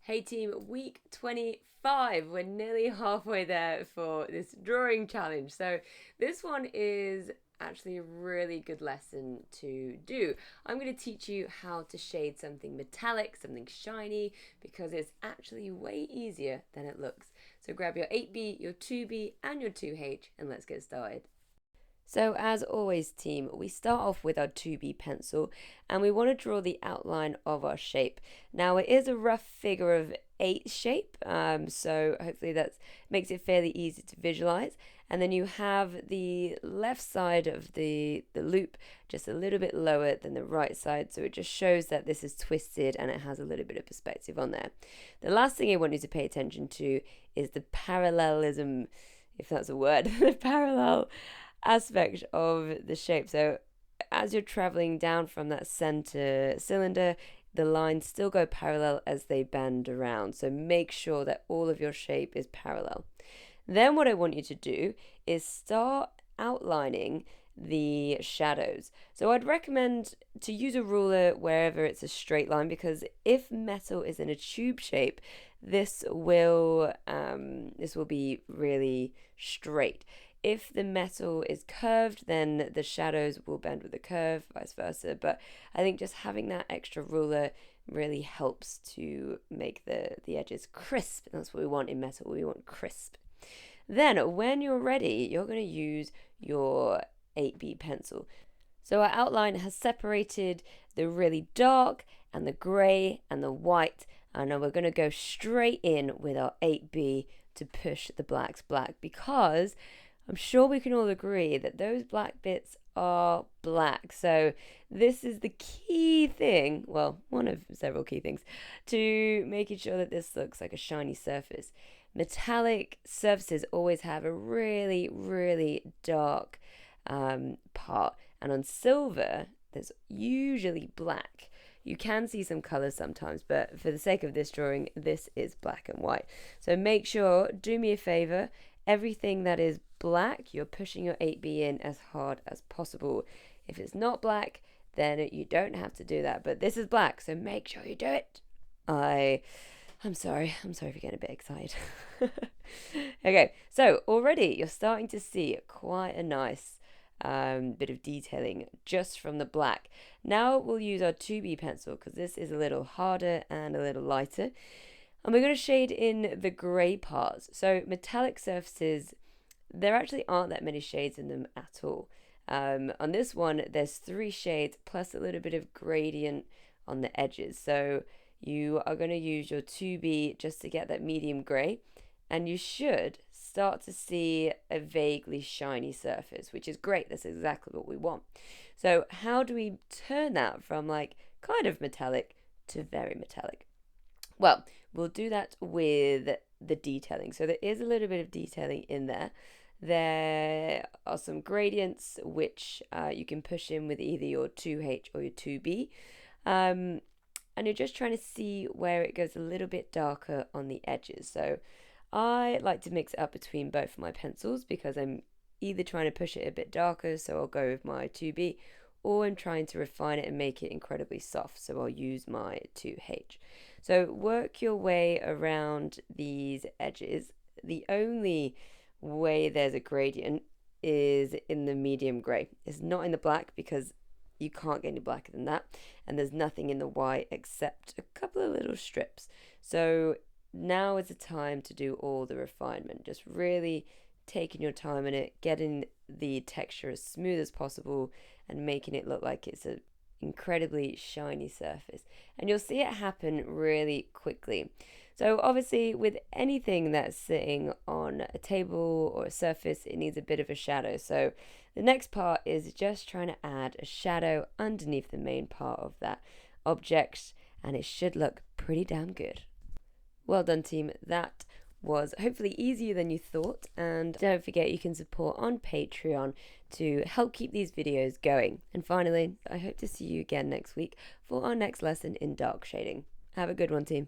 Hey team, week 25. We're nearly halfway there for this drawing challenge. So, this one is actually a really good lesson to do. I'm going to teach you how to shade something metallic, something shiny, because it's actually way easier than it looks. So, grab your 8B, your 2B, and your 2H, and let's get started. So as always team, we start off with our 2B pencil and we want to draw the outline of our shape. Now it is a rough figure of 8 shape, so hopefully that makes it fairly easy to visualize. And then you have the left side of the loop just a little bit lower than the right side, so it just shows that this is twisted and it has a little bit of perspective on there. The last thing I want you to pay attention to is the parallelism, if that's a word, the parallel aspect of the shape. So as you're traveling down from that center cylinder, the lines still go parallel as they bend around. So make sure that all of your shape is parallel. Then what I want you to do is start outlining the shadows. So I'd recommend to use a ruler wherever it's a straight line, because if metal is in a tube shape, this will be really straight. If the metal is curved, then the shadows will bend with the curve, vice versa. But I think just having that extra ruler really helps to make the edges crisp. That's what we want in metal. We want crisp. Then when you're ready, you're going to use your 8B pencil. So our outline has separated the really dark and the grey and the white, and now we're going to go straight in with our 8B to push the blacks black, because I'm sure we can all agree that those black bits are black. So this is the key thing, well, one of several key things, to making sure that this looks like a shiny surface. Metallic surfaces always have a really, really dark part, and on silver, there's usually black. You can see some colors sometimes, but for the sake of this drawing, this is black and white. So make sure, do me a favor, everything that is black, you're pushing your 8B in as hard as possible. If it's not black, then you don't have to do that, but this is black, so make sure you do it. I'm sorry for getting a bit excited. Okay, so already you're starting to see quite a nice bit of detailing just from the black. Now we'll use our 2B pencil, because this is a little harder and a little lighter. And we're going to shade in the grey parts. So metallic surfaces, there actually aren't that many shades in them at all. On this one, there's 3 shades plus a little bit of gradient on the edges. So you are going to use your 2B just to get that medium grey, and you should start to see a vaguely shiny surface, which is great. That's exactly what we want. So how do we turn that from like kind of metallic to very metallic? Well, we'll do that with the detailing. So there is a little bit of detailing in there. There are some gradients which you can push in with either your 2H or your 2B. And you're just trying to see where it goes a little bit darker on the edges. So I like to mix it up between both of my pencils, because I'm either trying to push it a bit darker, so I'll go with my 2B, or I'm trying to refine it and make it incredibly soft, so I'll use my 2H. So work your way around these edges. The only way there's a gradient is in the medium grey. It's not in the black, because you can't get any blacker than that, and there's nothing in the white except a couple of little strips. So now is the time to do all the refinement, just really taking your time in it, getting the texture as smooth as possible and making it look like it's an incredibly shiny surface. And you'll see it happen really quickly. So obviously with anything that's sitting on a table or a surface, it needs a bit of a shadow. So the next part is just trying to add a shadow underneath the main part of that object, and it should look pretty damn good. Well done team, that was hopefully easier than you thought, and don't forget you can support on Patreon to help keep these videos going. And finally, I hope to see you again next week for our next lesson in dark shading. Have a good one team.